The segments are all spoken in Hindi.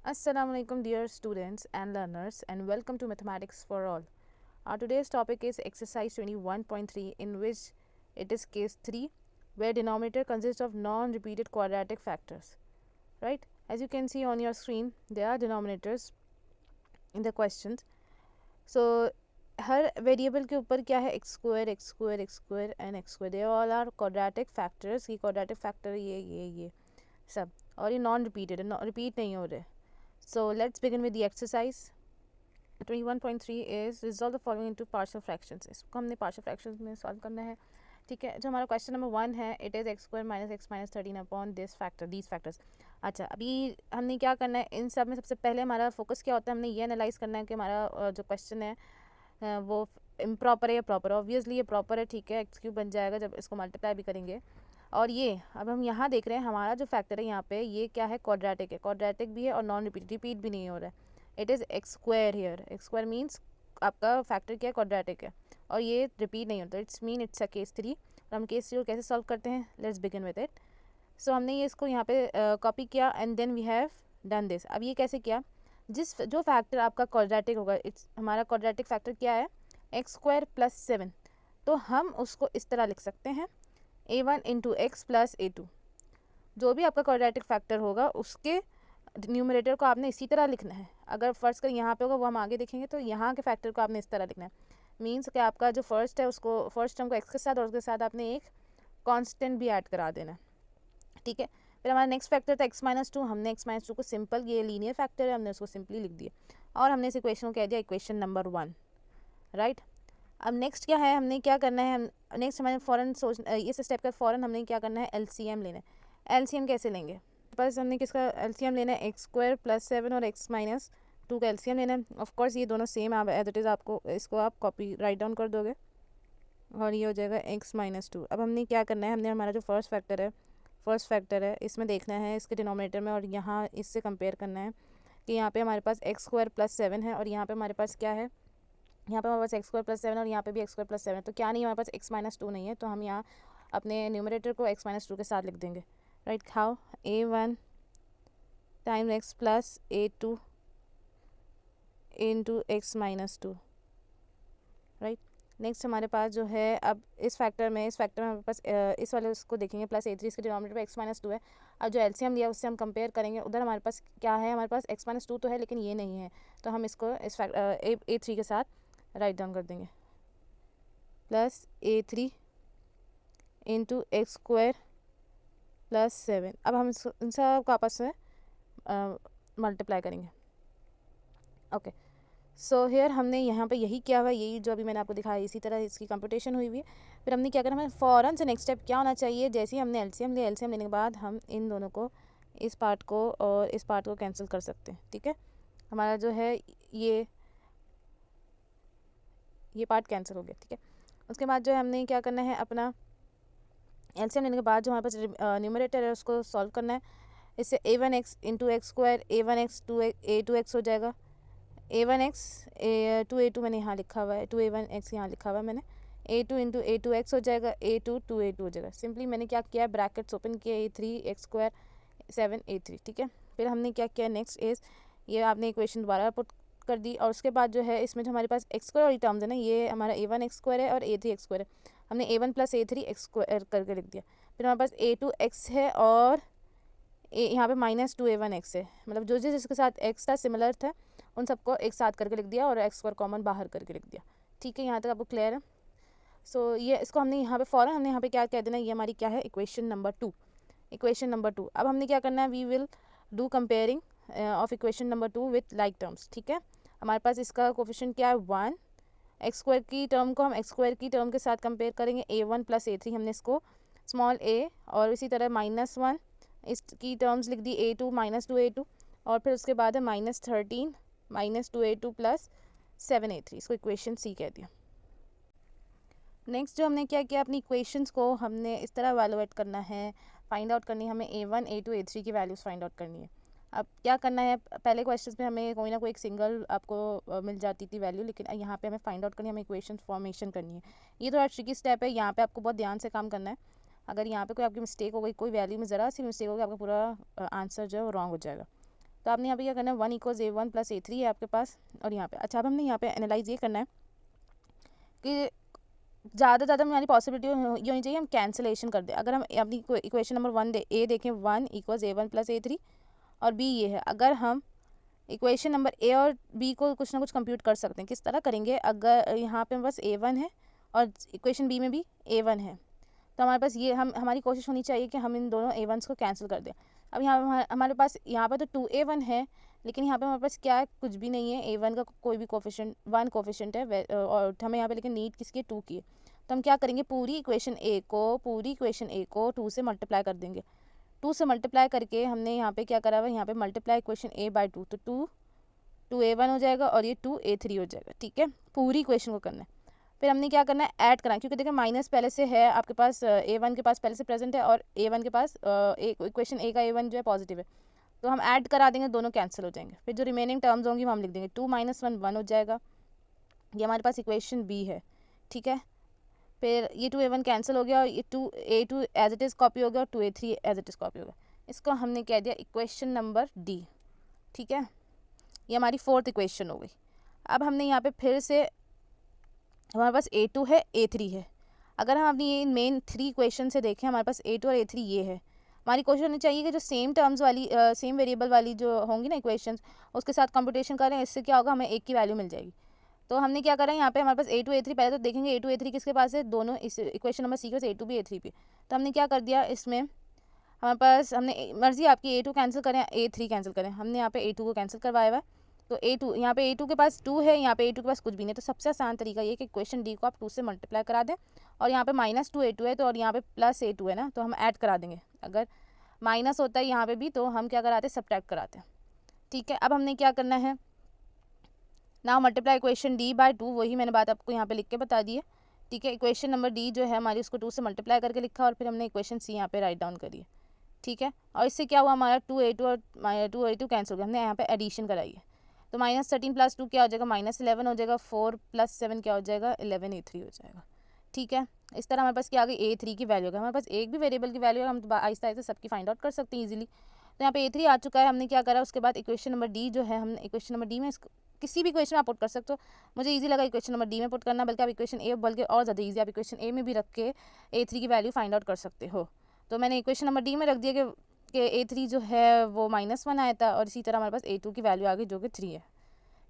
Assalamu alaikum dear students and learners and welcome to Mathematics for All. Our today's topic is exercise 21.3 in which it is case 3 where denominator consists of non-repeated quadratic factors. Right? As you can see on your screen, there are denominators in the questions. So her variable के ऊपर क्या है x square and x square they all are quadratic factors. ये quadratic factor ये सब और ये नॉन रिपीटेड है, रिपीट नहीं हो रहे. So let's begin with the exercise. 21.3 is resolve the following into partial fractions. इसको हमने partial fractions में solve करना है. ठीक है, जो हमारा क्वेश्चन नंबर 1 है, it is x square minus x minus 13 upon this factor these factors. अच्छा, अभी हमने क्या करना है, इन सब में सबसे पहले हमारा फोकस क्या होता है, हमने ये एनालाइज करना है कि हमारा जो क्वेश्चन है वो इम्प्रॉपर है या प्रॉपर. ऑब्वियसली ये प्रॉपर है, ठीक है, एक्स क्यूब बन जाएगा जब इसको मल्टीप्लाई भी करेंगे. और ये अब हम यहाँ देख रहे हैं हमारा जो फैक्टर है यहाँ पे ये क्या है, क्वाड्रेटिक है, क्वाड्रेटिक भी है और नॉन रिपीट भी नहीं हो रहा है. It is x square here. X square means आपका फैक्टर क्या है, क्वाड्रेटिक है और ये रिपीट नहीं होता. It's mean it's a case 3. और हम केस 3 को कैसे सॉल्व करते हैं, let's begin with it. So हमने ये इसको यहाँ पे कॉपी किया and then we have done this. अब ये कैसे किया, जो फैक्टर आपका क्वाड्रेटिक होगा, इट्स हमारा क्वाड्रेटिक फैक्टर क्या है, एक्स स्क्वायर प्लस 7. तो हम उसको इस तरह लिख सकते हैं a1 into x plus a2. जो भी आपका क्वाड्रेटिक फैक्टर होगा उसके न्यूमरेटर को आपने इसी तरह लिखना है. अगर फर्स्ट कर यहाँ पे होगा वो हम आगे देखेंगे, तो यहाँ के फैक्टर को आपने इस तरह लिखना है. मीन्स कि आपका जो फर्स्ट है उसको फर्स्ट टर्म को एक्स के साथ और उसके साथ आपने एक कांस्टेंट भी ऐड करा देना है. ठीक है, फिर हमारा नेक्स्ट फैक्टर था x माइनस 2. हमने x माइनस 2 को सिंपल, ये लीनियर फैक्टर है, हमने उसको सिंपली लिख दिया और हमने इस इक्वेशन को कह दिया इक्वेशन नंबर 1. राइट, अब नेक्स्ट क्या है, हमने क्या करना है, हम नेक्स्ट हमारे फ़ौरन इस स्टेप का फ़ौरन हमने क्या करना है, एलसीएम लेना है. एलसीएम कैसे लेंगे, बस हमने किसका एलसीएम लेना है, एक्स स्क्वायर प्लस 7 और x माइनस 2 का एलसीएम लेना है. ऑफकोर्स ये दोनों सेम आप एज इट इज़ आपको इसको आप कॉपी राइट डाउन कर दोगे और ये हो जाएगा x माइनस 2. अब हमने क्या करना है, हमने हमारा जो फर्स्ट फैक्टर है इसमें देखना है इसके डिनोमिनेटर में और यहाँ इससे कंपेयर करना है कि यहाँ पे हमारे पास x स्क्वायर प्लस 7 है और यहाँ पे हमारे पास क्या है, यहाँ पे हमारे पास एक्स स्क्वायर प्लस 7 और यहाँ पे भी एक्स स्क्वायर प्लस 7 है. तो क्या नहीं, हमारे पास x माइनस 2 नहीं है, तो हम यहाँ अपने न्यूमरेटर को x माइनस 2 के साथ लिख देंगे. Right, how a1 time x plus a2 into x minus 2. Right, next हमारे पास जो है, अब इस फैक्टर में हमारे पास इस वाले उसको देखेंगे प्लस a3, इसके डिनोमिनेटर पे x माइनस 2 है. अब जो एलसीएम लिया उससे हम कंपेयर करेंगे, उधर हमारे पास क्या है, हमारे पास x माइनस 2 तो है लेकिन ये नहीं है, तो हम इसको इस a3 के साथ राइट डाउन कर देंगे plus a3 into x square plus 7. अब हम इन सब को आपस में मल्टीप्लाई करेंगे. ओके, सो हेयर हमने यहाँ पे यही किया हुआ है, यही जो अभी मैंने आपको दिखाया इसी तरह इसकी कंप्यूटेशन हुई हुई है. फिर हमने क्या करना है, फ़ौरन से नेक्स्ट स्टेप क्या होना चाहिए, जैसे ही हमने एलसीएम लिया, एलसीएम लेने के बाद हम इन दोनों को, इस पार्ट को और इस पार्ट को कैंसिल कर सकते हैं. ठीक है, हमारा जो है ये पार्ट कैंसिल हो गया. ठीक है, उसके बाद जो है हमने क्या करना है, अपना एलसीएम लेने के बाद जो हमारे पास न्यूमरेटर है उसको सॉल्व करना है. इससे a1x into x square a1x a2x हो जाएगा. a1x 2a2 मैंने यहाँ लिखा हुआ है, 2a1x यहाँ लिखा हुआ है मैंने. a2 इंटू a2x हो जाएगा, a2 2a2 हो जाएगा. सिंपली मैंने क्या किया है, ब्रैकेट्स ओपन किया, a3 एक्स स्क्वायर 7 a3. ठीक है, फिर हमने क्या किया, नेक्स्ट इज़ ये आपने इक्वेशन दोबारा पुट कर दी और उसके बाद जो है इसमें जो हमारे पास एक्स स्क्वायर वाली टर्म्स है ना, ये हमारा a1 एक्स स्क्वायर है और a3 एक्स स्क्वायर है. हमने a1 plus a3 x square करके लिख दिया. फिर हमारे पास a2 एक्स है और यहाँ पे माइनस 2a1 एक्स है, मतलब जो जिसके साथ एक्स था सिमिलर था उन सबको एक साथ करके लिख दिया और एक्स स्क्वायर कॉमन बाहर करके लिख दिया. ठीक है, यहाँ तक आपको क्लियर है. सो ये इसको हमने यहाँ पे फ़ौरन हमने यहाँ पे क्या कह देना, ये हमारी क्या है, इक्वेशन नंबर 2. अब हमने क्या करना है, we will do comparing of equation number 2 with like terms. ठीक है, हमारे पास इसका कोफिशिएंट क्या है, 1. एक्स स्क्वायर की टर्म को हम एक्स स्क्वायर की टर्म के साथ कंपेयर करेंगे, a1 प्लस a3 हमने इसको स्मॉल a और इसी तरह -1 इसकी टर्म्स लिख दी, a2 माइनस 2a2 और फिर उसके बाद है -13 माइनस 2a2 प्लस 7a3, इसको इक्वेशन सी कह दिया. नेक्स्ट जो हमने क्या किया, अपनी इक्वेशंस को हमने इस तरह वैल्यूएट करना है, फाइंड आउट करनी है, हमें a1 a2 a3 की वैल्यूज़ फाइंड आउट करनी है. अब क्या करना है, पहले क्वेश्चन में हमें कोई ना कोई एक सिंगल आपको मिल जाती थी वैल्यू, लेकिन यहाँ पे हमें फाइंड आउट करनी है, हमें इक्वेशन फॉर्मेशन करनी है. ये थोड़ा ट्रिकी स्टेप है, यहाँ पे आपको बहुत ध्यान से काम करना है. अगर यहाँ पे कोई आपकी मिस्टेक हो गई, कोई वैल्यू में ज़रा सी मिस्टेक हो गई, आपका पूरा आंसर जो है वो रॉन्ग हो जाएगा. तो आपने यहाँ पे क्या करना है, 1 इक्वल्स A1 प्लस A3 है आपके पास। और यहाँ पे अच्छा, अब हमने यहाँ पे एनालाइज ये करना है कि ज़्यादा से ज़्यादा हमारी पॉसिबिलिटी ये होनी चाहिए हम कैंसिलेशन कर दें। अगर हम अपनी इक्वेशन नंबर 1 ए देखें, 1 इक्वल्स A1 प्लस A3 और B ये है। अगर हम इक्वेशन नंबर ए और बी को कुछ ना कुछ कंप्यूट कर सकते हैं। किस तरह करेंगे, अगर यहाँ पे बस A1 है और इक्वेशन बी में भी A1 है, तो हमारे पास ये हमारी कोशिश होनी चाहिए कि हम इन दोनों A1s को कैंसिल कर दें। अब यहाँ हमारे पास यहाँ पर तो 2A1 है, लेकिन यहाँ पे हमारे पास क्या है, कुछ भी नहीं है। A1 का कोई भी कोफिशिएंट 1 कोफिशिएंट है और हमें यहाँ पे लेकिन नीड किसकी है, 2 की है। तो हम क्या करेंगे, पूरी इक्वेशन ए को 2 से मल्टीप्लाई कर देंगे। 2 से मल्टीप्लाई करके हमने यहाँ पे क्या करा हुआ है, यहाँ पे मल्टीप्लाई इक्वेशन ए बाई 2, तो 2A1 हो जाएगा और ये 2A3 हो जाएगा। ठीक है, पूरी इक्वेशन को करना है। फिर हमने क्या करना है, ऐड करना है, क्योंकि देखिए माइनस पहले से है आपके पास, A1 के पास पहले से प्रेजेंट है और A1 के पास इक्वेशन ए का A1 जो है पॉजिटिव है, तो हम ऐड करा देंगे, दोनों कैंसिल हो जाएंगे। फिर जो रिमेनिंग टर्म्स होंगी वो हम लिख देंगे, 2 - 1 1 हो जाएगा। ये हमारे पास इक्वेशन बी है। ठीक है, फिर ये 2A1 कैंसिल हो गया और ये 2A2 as it is copy हो गया और 2A3 as it is copy हो गया। इसको हमने कह दिया इक्वेशन नंबर डी। ठीक है, ये हमारी 4th इक्वेशन हो गई। अब हमने यहाँ पे फिर से, हमारे पास A2 है, A3 है। अगर हम अपनी ये मेन 3 इक्वेशन से देखें, हमारे पास A2 और A3 ये है। हमारी कोशिश होनी चाहिए कि जो सेम टर्म्स वाली सेम वेरिएबल वाली जो होंगी ना इक्वेशंस, उसके साथ कंप्यूटेशन करें। इससे क्या होगा, हमें एक की वैल्यू मिल जाएगी। तो हमने क्या करा है, यहाँ पे हमारे पास A2 A3, पहले तो देखेंगे A2 A3 किसके पास है, दोनों इस इक्वेशन नंबर सी के पास A2 भी A3 भी। तो हमने क्या कर दिया, इसमें हमारे पास, हमने मर्जी आपकी A2 कैंसिल करें, A3 कैंसिल करें, हमने यहाँ पे A2 को कैंसिल करवाया हुआ है। तो A2, यहाँ पे A2 के पास 2 है, यहाँ पे A2 के पास कुछ भी नहीं। तो सबसे आसान तरीका ये कि इक्वेशन डी को आप 2 से मल्टीप्लाई करा दें, और यहाँ पे -2A2 है तो, और यहाँ पे +A2 है ना, तो हम ऐड करा देंगे। अगर माइनस होता है यहाँ पे भी, तो हम क्या कराते हैं, सब्ट्रैक्ट कराते हैं। ठीक है, अब हमने क्या करना है, now multiply equation D by 2, वही मैंने बात आपको यहाँ पे लिख के बता दी है। ठीक है, इक्वेशन नंबर डी जो है हमारी, उसको 2 से मल्टीप्लाई करके लिखा और फिर हमने इक्वेशन सी यहाँ पे राइट डाउन करी है। ठीक है, और इससे क्या हुआ, हमारा 2A2 और 2A2 कैंसिल हो गया, हमने यहाँ पे एडिशन कराई है। तो -13 + 2 क्या हो जाएगा, -11 हो जाएगा। 4 + 7 क्या हो जाएगा, 11 A3 हो जाएगा। ठीक है, इस तरह हमारे पास क्या आ गई, A3 की वैल्यू है। हमारे पास एक भी वेरिएबल की वैल्यू है, हम आहिस्ता आहिस्ता सबकी फाइंड आउट कर सकते हैं ईजिली। तो यहाँ पे A3 आ चुका है। हमने क्या करा, उसके बाद इक्वेशन नंबर डी जो है, हमने इक्वेशन नंबर डी में किसी भी इक्वेशन में आप पुट कर सकते हो। मुझे इजी लगा इक्वेशन नंबर डी में पुट करना, बल्कि आप इक्वेशन ए, बल्कि और ज़्यादा इजी, आप इक्वेशन ए में भी रख के A3 की वैल्यू फाइंड आउट कर सकते हो। तो मैंने इक्वेशन नंबर डी में रख दिया कि A3 जो है वो -1 आया था, और इसी तरह हमारे पास A2 की वैल्यू आ गई जो कि 3 है।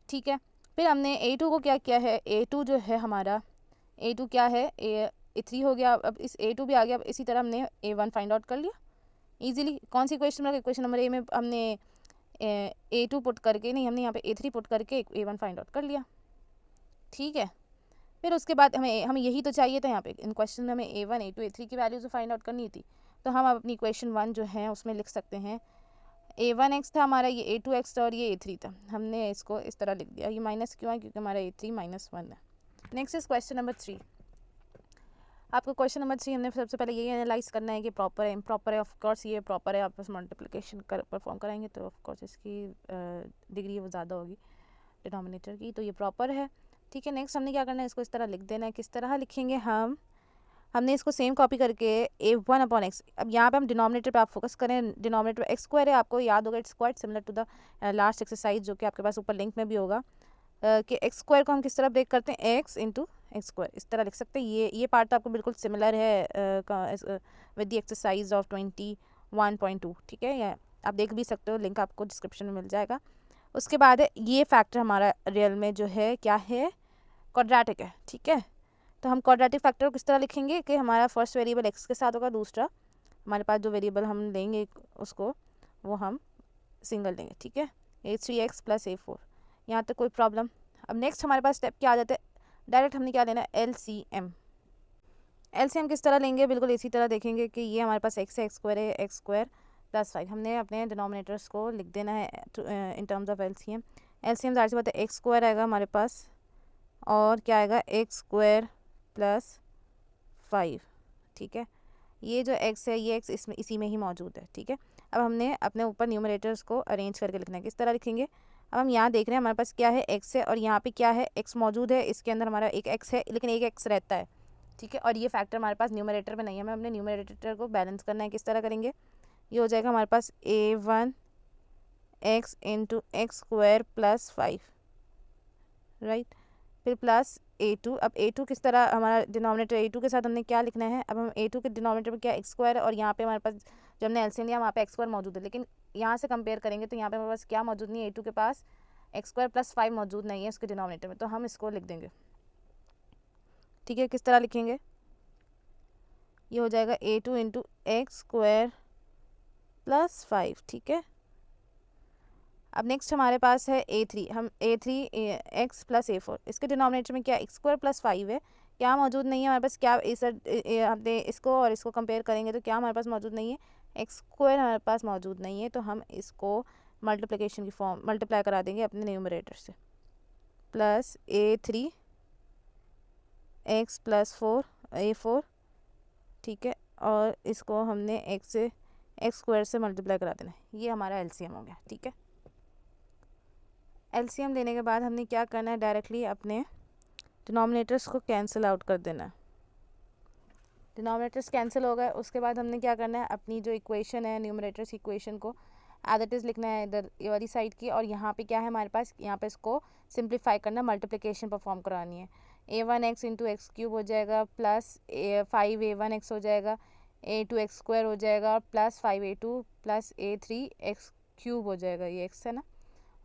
ठीक है, फिर हमने A2 को क्या किया है, A2 जो है हमारा, A2 क्या है, A3 हो गया। अब इस A2 भी आ गया। अब इसी तरह हमने A1 फाइंड आउट कर लिया ईजिली। कौन सी इक्वेशन में, इक्वेशन नंबर ए में हमने A2 पुट करके, नहीं, हमने यहाँ पे A3 पुट करके A1 फाइंड आउट कर लिया। ठीक है, फिर उसके बाद हमें यही तो चाहिए था यहाँ पे इन क्वेश्चन में, हमें A1 A2 A3 की वैल्यूज फाइंड आउट करनी थी। तो हम अपनी इक्वेशन 1 जो है उसमें लिख सकते हैं, A1x था हमारा, ये A2x था और ये A3 था। हमने इसको इस तरह लिख दिया। ये माइनस क्यों है, क्योंकि हमारा A3 -1 है। Next is question number 3। आपको क्वेश्चन नंबर 3 हमने सबसे पहले यही एनालाइज करना है कि प्रॉपर है, इम्प्रॉपर है। ऑफकोर्स ये प्रॉपर है, आप बस मल्टीप्लिकेशन परफॉर्म कराएंगे तो ऑफकोर्स इसकी डिग्री वो ज़्यादा होगी डिनोमिनेटर की, तो ये प्रॉपर है। ठीक है, नेक्स्ट हमने क्या करना है, इसको इस तरह लिख देना है। किस तरह लिखेंगे हमने इसको सेम कॉपी करके A1/x, अब यहाँ पे हम डिनोमिनेटर पे आप फोकस करें। डिनोमिनेटर x² है, आपको याद होगा, it's quite similar to the last exercise जो कि आपके पास ऊपर लिंक में भी होगा, कि x² को हम किस तरह ब्रेक करते हैं, x × x², इस तरह लिख सकते हैं। ये पार्ट तो आपको बिल्कुल सिमिलर है विद द एक्सरसाइज ऑफ 21.2। ठीक है, या आप देख भी सकते हो, लिंक आपको डिस्क्रिप्शन में मिल जाएगा। उसके बाद ये फैक्टर हमारा रियल में जो है क्या है, क्वाड्रेटिक है। ठीक है, तो हम क्वाड्रेटिक फैक्टर को किस तरह लिखेंगे कि हमारा फर्स्ट वेरिएबल x के साथ होगा, दूसरा हमारे पास जो वेरिएबल हम लेंगे उसको वो हम सिंगल लेंगे। ठीक है, A3x + A4, यहाँ तक कोई प्रॉब्लम। अब नेक्स्ट हमारे पास स्टेप क्या आ जाता है, डायरेक्ट हमने क्या लेना है, LCM। LCM किस तरह लेंगे, बिल्कुल इसी तरह देखेंगे कि ये हमारे पास x है, x² है, x² + 5। हमने अपने डिनोमिनेटर्स को लिख देना है in terms of LCM। LCM जाहिर सी बात है, x² आएगा हमारे पास और क्या आएगा, x² + 5। ठीक है, ये जो x है, ये x इसमें इसी में ही मौजूद है। ठीक है, अब हमने अपने ऊपर न्यूमरेटर्स को अरेंज करके लिखना है। किस तरह लिखेंगे, अब हम यहाँ देख रहे हैं हमारे पास क्या है, x है, और यहाँ पे क्या है, x मौजूद है। इसके अंदर हमारा एक x है, लेकिन एक x रहता है। ठीक है, और ये फैक्टर हमारे पास न्यूमरेटर में नहीं है। हमें अपने न्यूमरेटर को बैलेंस करना है। किस तरह करेंगे, ये हो जाएगा हमारे पास A1 x into x square plus 5, right. फिर प्लस a2। अब a2 किस तरह, हमारा डिनोमिनेटर a2 के साथ हमने क्या लिखना है, अब हम a2 के डिनोमिनेटर में क्या एक्स स्क्वायर है, और यहाँ पे हमारे पास जब हमने एलसीएम लिया वहाँ पे एक्स स्क्वायर मौजूद है, लेकिन यहाँ से कंपेयर करेंगे तो यहाँ पे हमारे पास क्या मौजूद नहीं है, a2 के पास एक्स स्क्वायर प्लस 5 मौजूद नहीं है उसके डिनोमिनेटर में, तो हम इसको लिख देंगे। ठीक है, किस तरह लिखेंगे, ये हो जाएगा a2 into x square plus 5। ठीक है, अब नेक्स्ट हमारे पास है a3। हम a3 एक्स प्लस a4, इसके डिनोमिनेटर में क्या एक्स स्क्वायर प्लस 5 है, क्या मौजूद नहीं है हमारे पास, क्या इस हमने इसको और इसको कंपेयर करेंगे तो क्या हमारे पास मौजूद नहीं है, एक्स स्क्वायर हमारे पास मौजूद नहीं है, तो हम इसको मल्टीप्लिकेशन की फॉर्म मल्टीप्लाई करा देंगे अपने न्यूमरेटर से, plus a3 x plus 4 a4। ठीक है, और इसको हमने एक्स स्क्वायर से मल्टीप्लाई करा देना है, ये हमारा एलसीएम हो गया। ठीक है, एलसीएम लेने के बाद हमने क्या करना है, डायरेक्टली अपने डिनोमिनेटर्स को कैंसिल आउट कर देना है। डिनोमिनेटर्स कैंसिल हो गए, उसके बाद हमने क्या करना है, अपनी जो इक्वेशन है न्यूमरेटर्स इक्वेशन को एज इट इज़ लिखना है इधर ये वाली साइड की, और यहाँ पे क्या है हमारे पास, यहाँ पे इसको सिंप्लीफाई करना, मल्टीप्लिकेशन परफॉर्म करानी है। a1x इंटू एक्स क्यूब हो जाएगा, प्लस 5a1x हो जाएगा, a2 एक्स स्क्वायर हो जाएगा, और plus 5a2 plus a3 x cube हो जाएगा, ये एक्स है ना,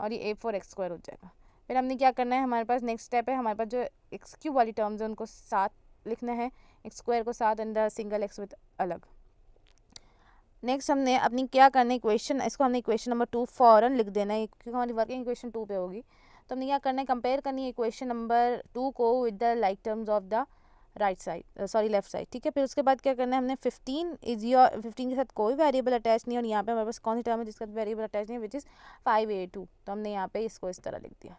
और ये a4 एक्स स्क्वायर हो जाएगा। फिर हमने क्या करना है, हमारे पास नेक्स्ट स्टेप है, हमारे पास जो एक्स क्यूब वाली टर्म्स है उनको साथ लिखना है, एक्स स्क्वायर को साथ एंड सिंगल एक्स विद अलग। नेक्स्ट हमने अपनी क्या करना है, इक्वेशन, इसको हमने इक्वेशन नंबर 2 फॉरन लिख देना है क्योंकि हमारी वर्किंग इक्वेशन 2 पे होगी, तो हमने क्या करना है, कंपेयर करनी है इक्वेशन नंबर 2 को with the like terms of the right side, sorry left side. ठीक है, फिर उसके बाद क्या करना है, हमने 15 के साथ कोई वेरिएबल अटैच नहीं है, और यहाँ पे हमारे पास कौन सी टर्म है जिसका वेरिएबल अटैच नहीं है, विच इज़ 5a2, तो हमने यहाँ पे इसको इस तरह लिख दिया।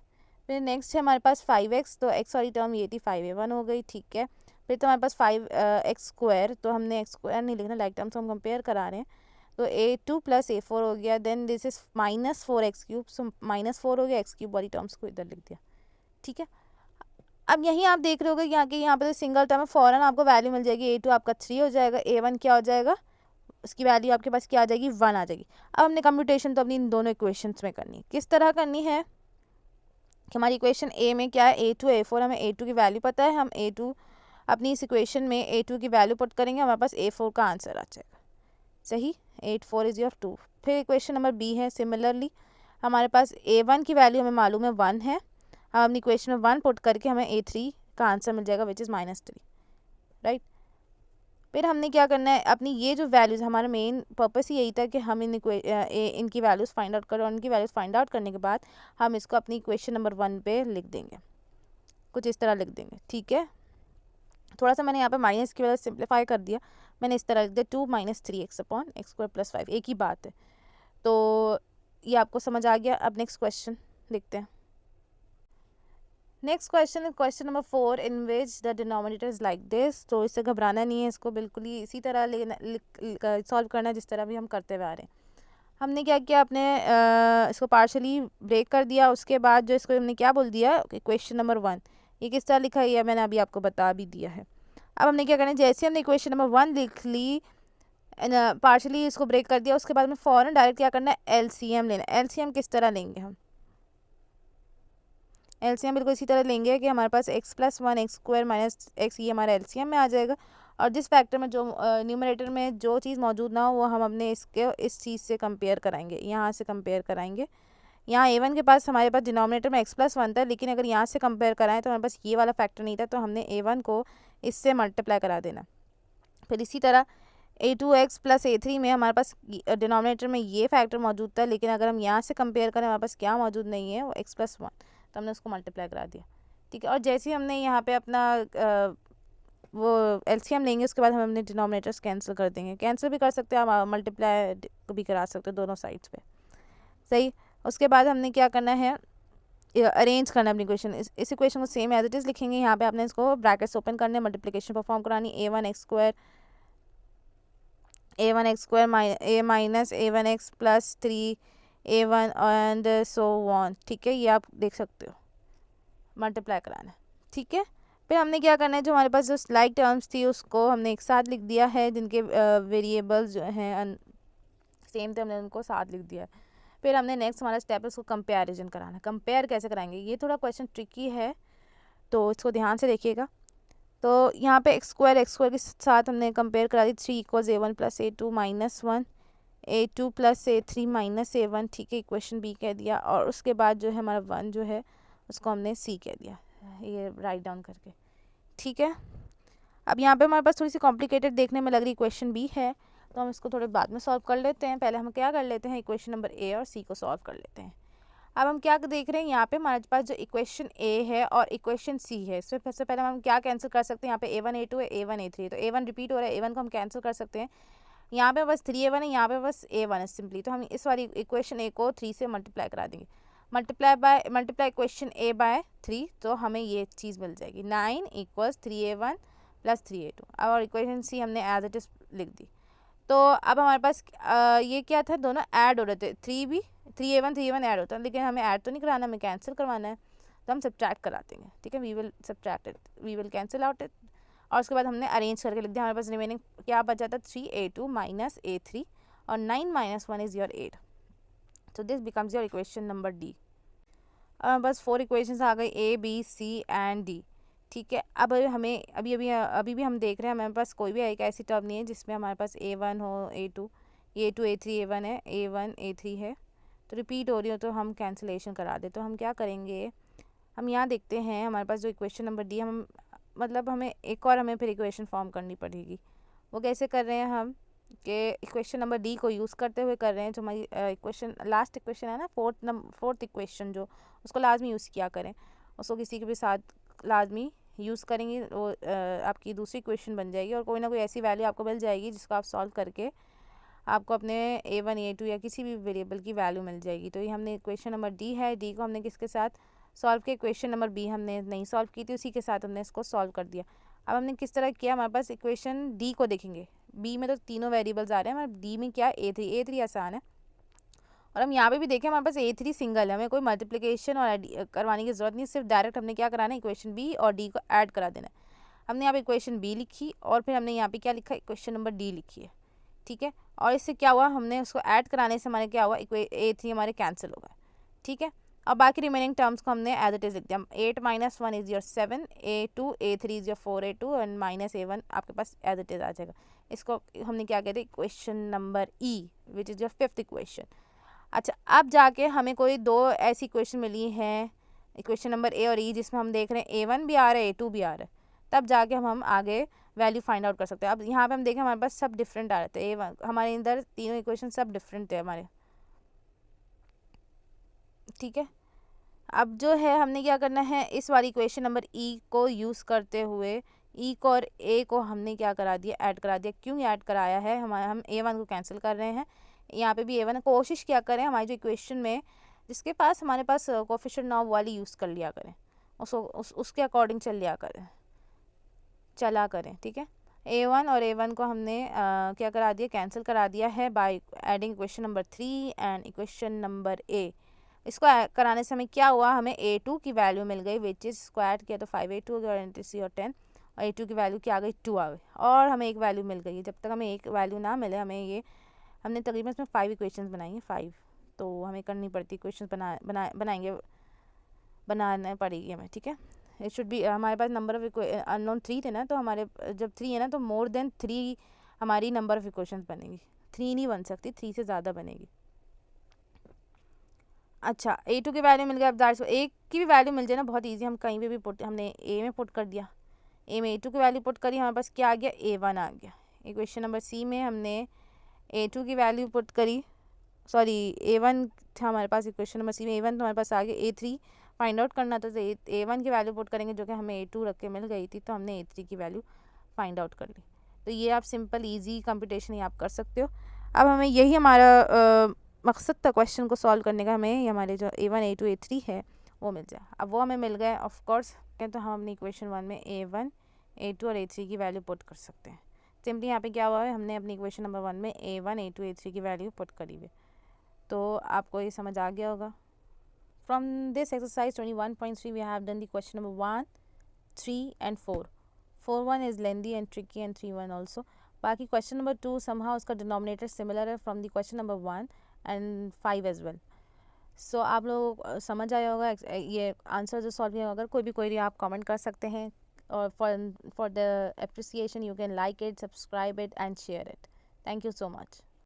फिर नेक्स्ट है हमारे पास 5x, तो x वाली टर्म ये थी 5a1 हो गई। ठीक है, फिर तो हमारे पास 5x स्क्वायर, तो हमने एक्स स्क्वायर नहीं लिखना, लाइक टर्म्स हम कंपेयर करा रहे हैं, तो a2 प्लस a4 हो गया, then this is minus 4x cube, so -4 हो गया, एक्स क्यूब वाली टर्म्स को इधर लिख दिया। ठीक है, अब यहीं आप देख रहे होगे यहाँ पे तो सिंगल टर्म है, फौरन आपको वैल्यू मिल जाएगी, a2 आपका 3 हो जाएगा, a1 क्या हो जाएगा, उसकी वैल्यू आपके पास क्या आ जाएगी, 1 आ जाएगी। अब हमने कंप्यूटेशन तो अपनी इन दोनों इक्वेशंस में करनी है, किस तरह करनी है कि हमारी इक्वेशन ए में क्या है, a2 a4, हमें a2 की वैल्यू पता है, हम a2 अपनी इस इक्वेशन में a2 की वैल्यू पुट करेंगे, हमारे पास a4 का आंसर आ जाएगा। सही, 8 4 इज योर 2। फिर इक्वेशन नंबर बी है, सिमिलरली हमारे पास a1 की वैल्यू हमें मालूम है 1 है, हम अपनी इक्वेशन में 1 पुट करके हमें a3 का आंसर मिल जाएगा विच इज़ -3, राइट। फिर हमने क्या करना है, अपनी ये जो वैल्यूज़, हमारा मेन पर्पस ही यही था कि हम इनकी वैल्यूज़ फाइंड आउट करें, और इनकी वैल्यूज़ फाइंड आउट करने के बाद हम इसको अपनी इक्वेशन नंबर 1 पे लिख देंगे, कुछ इस तरह लिख देंगे। ठीक है, थोड़ा सा मैंने यहाँ पे माइनस की वजह से सिंप्लीफाई कर दिया, मैंने इस तरह लिख दिया 2 - 3x upon x square plus 5, एक ही बात है, तो ये आपको समझ आ गया। अब नेक्स्ट क्वेश्चन देखते हैं। Next question is question number 4 in which the denominator is like this, तो इससे घबराना नहीं है, इसको बिल्कुल ही इसी तरह सॉल्व करना है जिस तरह भी हम करते हुए आ रहे हैं। हमने क्या किया, अपने इसको पार्शली ब्रेक कर दिया, उसके बाद जो इसको हमने क्या बोल दिया, क्वेश्चन नंबर 1, ये किस तरह लिखा है मैंने अभी आपको बता भी दिया है। अब हमने क्या करना है, जैसे हमने इक्वेशन नंबर 1 लिख ली, पार्शली इसको ब्रेक कर दिया, उसके बाद में फ़ौरन डायरेक्ट क्या करना है, एलसीएम लेना है। एलसीएम किस तरह लेंगे हम, एलसीएम बिल्कुल इसी तरह लेंगे कि हमारे पास x + 1 x square minus x, ये हमारा एलसीएम में आ जाएगा, और जिस फैक्टर में जो न्यूमरेटर में जो चीज़ मौजूद ना हो वो हम अपने इसके इस चीज़ से कंपेयर कराएंगे, यहाँ से कंपेयर कराएंगे। यहाँ a1 के पास हमारे पास डिनोमिनेटर में x + 1 था, लेकिन अगर यहाँ से कंपेयर कराएं तो हमारे पास ये वाला फैक्टर नहीं था, तो हमने a1 को इससे मल्टीप्लाई करा देना। फिर इसी तरह a2x + a3 में हमारे पास डिनोमिनेटर में ये फैक्टर मौजूद था, लेकिन अगर हम यहाँ से कंपेयर करें हमारे पास क्या मौजूद नहीं है, वो x + 1, तो हमने उसको मल्टीप्लाई करा दिया। ठीक है, और जैसे ही हमने यहाँ पे अपना वो एलसीएम लेंगे, उसके बाद हम अपने डिनोमिनेटर्स कैंसिल कर देंगे, कैंसिल भी कर सकते हैं, हम मल्टीप्लाई भी करा सकते हैं दोनों साइड्स पे। सही, उसके बाद हमने क्या करना है, अरेंज करना है अपनी इक्वेशन, इस इक्वेशन को सेम एज इट इज़ लिखेंगे, यहाँ पे आपने इसको ब्रैकेट्स ओपन करने, मल्टीप्लिकेशन परफॉर्म करानी, a1 x square minus a1x + 3a1 and so on. ठीक है, ये आप देख सकते हो, मल्टीप्लाई कराना है। ठीक है, फिर हमने क्या करना है, जो हमारे पास जो लाइक टर्म्स थी उसको हमने एक साथ लिख दिया है, जिनके वेरिएबल्स जो हैं सेम थे, हमने उनको साथ लिख दिया है। फिर हमने नेक्स्ट हमारा स्टेप है उसको कंपेरिजन कराना। कंपेयर कैसे कराएंगे, ये थोड़ा क्वेश्चन ट्रिकी है, तो इसको ध्यान से देखिएगा। तो यहाँ पे एक्स स्क्वायर के साथ हमने कंपेयर करा दी। 3 = a1 + a2 - 1 a2 + a3 - a1, ठीक है, इक्वेशन बी कह दिया। और उसके बाद जो है हमारा 1 जो है उसको हमने सी कह दिया, ये राइट डाउन करके, ठीक है। अब यहाँ पे हमारे पास थोड़ी सी कॉम्प्लिकेटेड देखने में लग रही इक्वेशन बी है, तो हम इसको थोड़े बाद में सॉल्व कर लेते हैं। पहले हम क्या कर लेते हैं, इक्वेशन नंबर ए और सी को सॉल्व कर लेते हैं। अब हम क्या देख रहे हैं, यहाँ पे हमारे पास जो इक्वेशन ए है और इक्वेशन सी है, इससे सबसे पहले हम क्या कैंसिल कर सकते हैं। यहाँ पे a1 a2 है, a1 a3 है, तो a1 रिपीट हो रहा है, a1 को हम कैंसिल कर सकते हैं। यहाँ पे बस 3a1 है, यहाँ पे बस a1 है सिंपली, तो हम इस वाली इक्वेशन ए को 3 से मल्टीप्लाई करा देंगे। मल्टीप्लाई इक्वेशन ए बाय 3, तो हमें ये चीज़ मिल जाएगी 9 = 3a1 + 3a2। अब और इक्वेशन सी हमने एज इट इज लिख दी। तो अब हमारे पास ये क्या था, दोनों ऐड हो रहे थे, 3a1 ऐड होता है, लेकिन हमें ऐड तो नहीं कराना, हमें कैंसिल करवाना है, तो हम सब्ट्रैक्ट करा देंगे, ठीक है। We will cancel out it, और उसके बाद हमने अरेंज करके लिख दिया। हमारे पास रिमेनिंग क्या बचा था, 3a2 - a3, और 9 - 1 is your 8, so this becomes your equation number D। बस 4 इक्वेशंस आ गई, A B C and D, ठीक है। अब हमें अभी भी हम देख रहे हैं हमारे पास कोई भी एक ऐसी टर्म नहीं है जिसमें हमारे पास A1 हो, A2 A3 A1 है, A1 A3 है, तो रिपीट हो रही हो तो हम कैंसिलेशन करा दे। तो हम क्या करेंगे, हम यहाँ देखते हैं हमारे पास जो इक्वेशन नंबर डी, हम मतलब हमें एक और हमें फिर इक्वेशन फॉर्म करनी पड़ेगी। वो कैसे कर रहे हैं हम, कि इक्वेशन नंबर डी को यूज़ करते हुए कर रहे हैं। जो हमारी इक्वेशन लास्ट इक्वेशन है ना, फोर्थ इक्वेशन, जो उसको लाजमी यूज़ किया करें, उसको किसी के भी साथ लाजमी यूज़ करेंगे, वो आपकी दूसरी इक्वेशन बन जाएगी, और कोई ना कोई ऐसी वैल्यू आपको मिल जाएगी जिसको आप सॉल्व करके आपको अपने a1 a2 या किसी भी वेरिएबल की वैल्यू मिल जाएगी। तो ये हमने इक्वेशन नंबर डी है, डी को हमने किसके साथ सॉल्व किया, इक्वेशन नंबर बी हमने नहीं सॉल्व की थी, उसी के साथ हमने इसको सॉल्व कर दिया। अब हमने किस तरह किया, हमारे पास इक्वेशन डी को देखेंगे, बी में तो तीनों वेरिएबल्स आ रहे हैं, हमारे डी में क्या है, a3 आसान है। और हम यहाँ पे भी देखें हमारे पास a3 सिंगल है, हमें कोई मल्टीप्लिकेशन और करवाने की ज़रूरत नहीं, सिर्फ डायरेक्ट हमने क्या कराना है, इक्वेशन बी और डी को ऐड करा देना है। हमने यहाँ पे इक्वेशन बी लिखी, और फिर हमने यहाँ पे क्या लिखा, इक्वेशन नंबर डी लिखी है, ठीक है। और इससे क्या हुआ, हमने उसको ऐड कराने से हमारे क्या हुआ, a3 हमारे कैंसिल हो गए, ठीक है। और बाकी रिमेनिंग टर्म्स को हमने एज इट इज लिख दिया। 8 - 1 is your 7, a2 a3 is your 4 a2, and -a1 आपके पास एज इट इज आ जाएगा। इसको हमने क्या कहते हैं, equation number E, which is your 5th equation. अच्छा, अब जाके हमें कोई दो ऐसी इक्वेशन मिली हैं, इक्वेशन नंबर ए और ई, जिसमें हम देख रहे हैं a1 भी आ रहा है, a2 भी आ रहा है, तब जाके हम आगे वैल्यू फाइंड आउट कर सकते हैं। अब यहाँ पे हम देखें हमारे पास सब डिफरेंट आ रहे थे, A1 हमारे अंदर तीनों इक्वेशन सब डिफरेंट थे हमारे, ठीक है। अब जो है हमने क्या करना है, इस वाली इक्वेशन नंबर ई को यूज़ करते हुए ई को और ए को हमने क्या करा दिया, ऐड करा दिया। क्यों ऐड कराया है, हम a1 को कैंसिल कर रहे हैं, यहाँ पे भी a1, कोशिश क्या करें हमारी जो इक्वेशन में जिसके पास हमारे पास कोफिशिएंट नॉब वाली यूज़ कर लिया करें, उसको उसके अकॉर्डिंग चला करें, ठीक है। a1 और a1 को हमने क्या करा दिया, कैंसिल करा दिया है by adding equation number 3 and equation number A. इसको कराने से हमें क्या हुआ, हमें a2 की वैल्यू मिल गई, विच इज़ इसको ऐड किया तो 5a2 हो गया, और NTC और 10, और a2 की वैल्यू क्या आ गई, 2 आ गई, और हमें एक वैल्यू मिल गई। जब तक हमें एक वैल्यू ना मिले, हमें ये हमने तकरीबन इसमें 5 इक्वेशंस बनाई हैं, 5, तो हमें करनी पड़ती इक्वेशंस बनाना पड़ेगी हमें, ठीक है। इट शुड बी, हमारे पास नंबर ऑफ अननोन 3 थे ना, तो हमारे जब 3 है ना, तो मोर देन 3 हमारी नंबर ऑफ इक्वेशंस बनेगी, 3 नहीं बन सकती, 3 से ज़्यादा बनेगी। अच्छा, a2 की वैल्यू मिल गया। अब दैट्स a की भी वैल्यू मिल जाए ना, बहुत ईजी, हम कहीं पे भी पुट, हमने a में पुट कर दिया, a में a2 की वैल्यू पुट करी, हमारे पास क्या आ गया, a1 आ गया। इक्वेशन नंबर सी में हमने a2 की वैल्यू पुट करी, सॉरी a1 था हमारे पास, इक्वेशन नंबर सी में a1 तो हमारे पास आ गया, a3 फाइंड आउट करना था, तो a1 की वैल्यू पुट करेंगे, जो कि हमें a2 रख के मिल गई थी, तो हमने a3 की वैल्यू फाइंड आउट कर ली। तो ये आप सिंपल ईजी कंप्यूटेशन ही आप कर सकते हो। अब हमें यही हमारा मकसद था क्वेश्चन को सॉल्व करने का, हमें हमारे जो a1 a2 a3 है वो मिल जाए। अब वो हमें मिल गए ऑफ कोर्स, तो हम अपनी इक्वेशन 1 में a1 a2 और a3 की वैल्यू पुट कर सकते हैं। सिंपली यहाँ पे क्या हुआ है, हमने अपनी इक्वेशन नंबर 1 में a1 a2 a3 की वैल्यू पुट करी हुई। तो आपको ये समझ आ गया होगा। From this exercise 21.3 we have done the question number 1, 3 and 4। 4.1 is lengthy and tricky, and 3.1 also. बाकी क्वेश्चन नंबर 2 समहाउ उसका डिनोमिनेटर सिमिलर है from the question number 1 and 5 as well. So आप लोग समझ आया होगा ये आंसर जो सॉल्व किया। अगर कोई भी क्वेरी आप कमेंट कर सकते हैं, और for the appreciation you can like it, subscribe it and share it. Thank you so much.